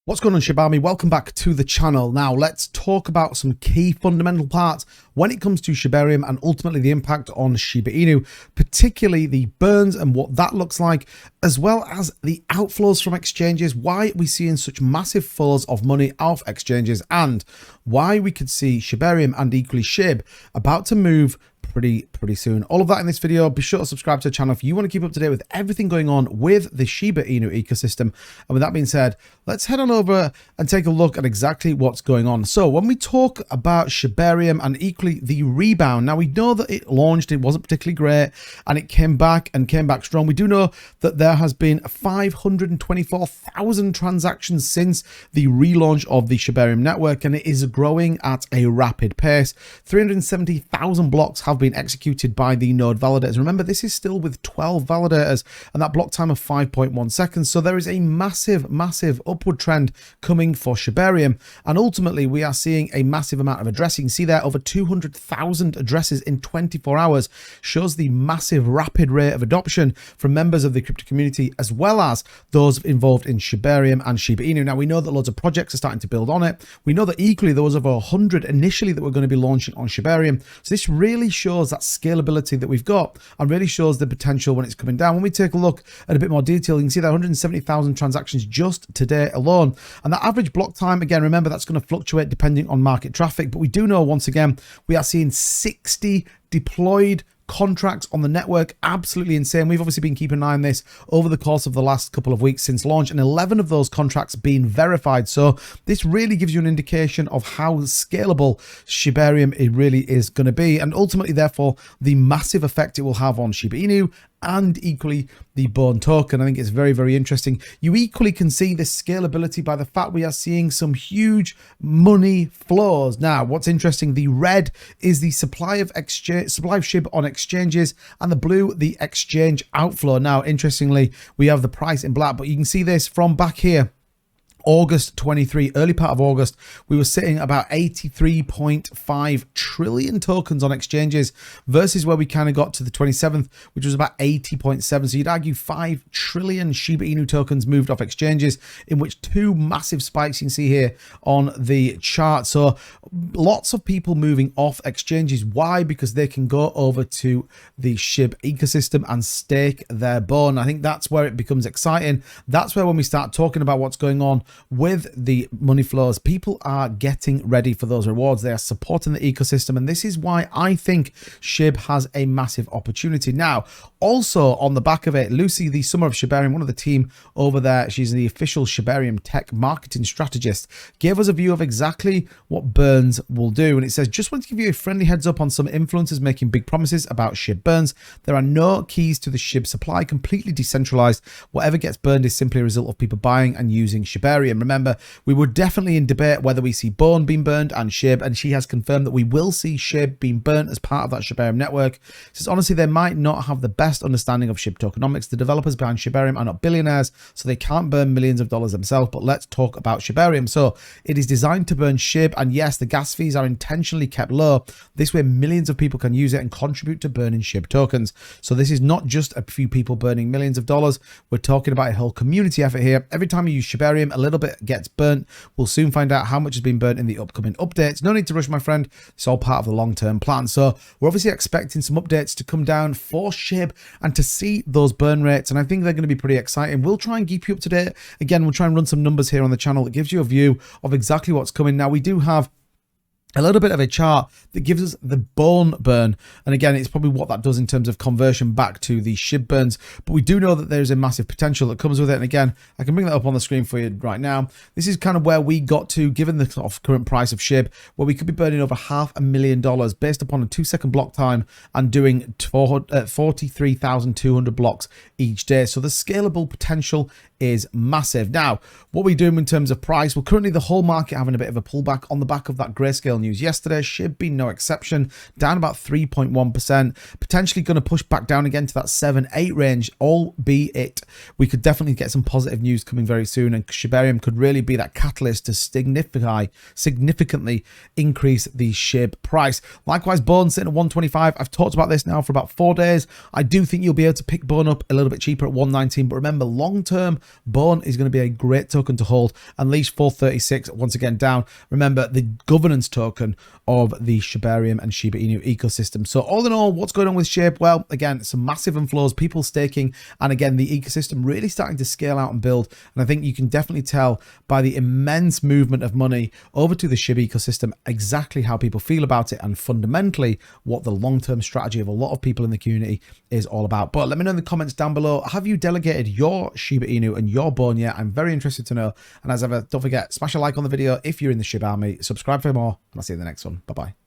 What's going on, SHIB Army? Welcome back to the channel. Now let's talk about some key fundamental parts when it comes to Shibarium and ultimately the impact on Shiba Inu, particularly the burns and what that looks like, as well as the outflows from exchanges, why we're seeing such massive flows of money off exchanges, and why we could see Shibarium and equally SHIB about to move pretty soon. All of that in this video. Be sure to subscribe to the channel if you want to keep up to date with everything going on with the Shiba Inu ecosystem. And with that being said, let's head on over and take a look at exactly what's going on. So when we talk about Shibarium and equally the rebound, now we know that it launched, it wasn't particularly great, and it came back strong. We do know that there has been 524,000 transactions since the relaunch of the Shibarium network, and it is growing at a rapid pace. 370,000 blocks have been executed by the node validators. Remember, this is still with 12 validators and that block time of 5.1 seconds. So there is a massive upward trend coming for Shibarium. And ultimately, we are seeing a massive amount of addressing. You can see there over 200,000 addresses in 24 hours shows the massive rapid rate of adoption from members of the crypto community, as well as those involved in Shibarium and Shiba Inu. Now, we know that loads of projects are starting to build on it. We know that equally there was over 100 initially that were going to be launching on Shibarium. So this really shows that scalability that we've got and really shows the potential when it's coming down. When we take a look at a bit more detail, you can see that 170,000 transactions just today alone. And that average block time, again, remember that's going to fluctuate depending on market traffic. But we do know, once again, we are seeing 60 deployed contracts on the network. Absolutely insane. We've obviously been keeping an eye on this over the course of the last couple of weeks since launch, and 11 of those contracts being verified. So this really gives you an indication of how scalable Shibarium it really is going to be, and ultimately therefore the massive effect it will have on Shiba Inu and equally the Bone token. I think it's very interesting. You equally can see this scalability by the fact we are seeing some huge money flows. Now, what's interesting, the red is the supply of SHIB on exchanges, and the blue, the exchange outflow. Now, interestingly, we have the price in black, but you can see this from back here. August 23, early part of August, we were sitting about 83.5 trillion tokens on exchanges versus where we kind of got to the 27th, which was about 80.7. So you'd argue 5 trillion Shiba Inu tokens moved off exchanges, in which two massive spikes you can see here on the chart. So lots of people moving off exchanges. Why? Because they can go over to the SHIB ecosystem and stake their Bone. I think that's where it becomes exciting. That's where when we start talking about what's going on with the money flows, people are getting ready for those rewards. They are supporting the ecosystem, and this is why I think SHIB has a massive opportunity. Now, also on the back of it, Lucy, the Summer of Shibarium, one of the team over there, she's the official Shibarium tech marketing strategist, gave us a view of exactly what burns will do. And it says, just wanted to give you a friendly heads up on some influencers making big promises about SHIB burns. There are no keys to the SHIB supply, completely decentralized. Whatever gets burned is simply a result of people buying and using Shibarium. Remember, we were definitely in debate whether we see Bone being burned and SHIB, and she has confirmed that we will see SHIB being burnt as part of that Shibarium network. Says, honestly, they might not have the best understanding of SHIB tokenomics. The developers behind Shibarium are not billionaires, so they can't burn millions of dollars themselves. But let's talk about Shibarium. So it is designed to burn SHIB, and yes, the gas fees are intentionally kept low. This way, millions of people can use it and contribute to burning SHIB tokens. So this is not just a few people burning millions of dollars. We're talking about a whole community effort here. Every time you use Shibarium, a little bit gets burnt. We'll soon find out how much has been burnt in the upcoming updates. No need to rush, my friend. It's all part of the long-term plan. So we're obviously expecting some updates to come down for SHIB and to see those burn rates, and I think they're going to be pretty exciting. We'll try and keep you up to date. Again, we'll try and run some numbers here on the channel that gives you a view of exactly what's coming. Now, we do have a little bit of a chart that gives us the Bone burn, and again, it's probably what that does in terms of conversion back to the SHIB burns, but we do know that there's a massive potential that comes with it. And again, I can bring that up on the screen for you right now. This is kind of where we got to, given the sort of current price of SHIB, where we could be burning over $500,000 based upon a 2-second block time and doing 43,200 blocks each day. So the scalable potential is massive. Now, what we're doing in terms of price, well, currently the whole market having a bit of a pullback on the back of that grayscale news yesterday. SHIB being no exception, down about 3.1%, potentially going to push back down again to that 7-8 range, albeit we could definitely get some positive news coming very soon, and Shibarium could really be that catalyst to significantly increase the SHIB price. Likewise, Bone sitting at 125. I've talked about this now for about 4 days. I do think you'll be able to pick Bone up a little bit cheaper at 119, but remember, long term, Bone is going to be a great token to hold. Unleash 436, once again down. Remember, the governance token of the Shibarium and Shiba Inu ecosystem. So all in all, what's going on with SHIB? Well, again, some massive inflows, people staking, and again, the ecosystem really starting to scale out and build. And I think you can definitely tell by the immense movement of money over to the SHIB ecosystem exactly how people feel about it, and fundamentally what the long-term strategy of a lot of people in the community is all about. But let me know in the comments down below, have you delegated your Shiba Inu and your Bone yet? I'm very interested to know. And as ever, don't forget, smash a like on the video if you're in the SHIB army, subscribe for more, and I'll see you in the next one. Bye-bye.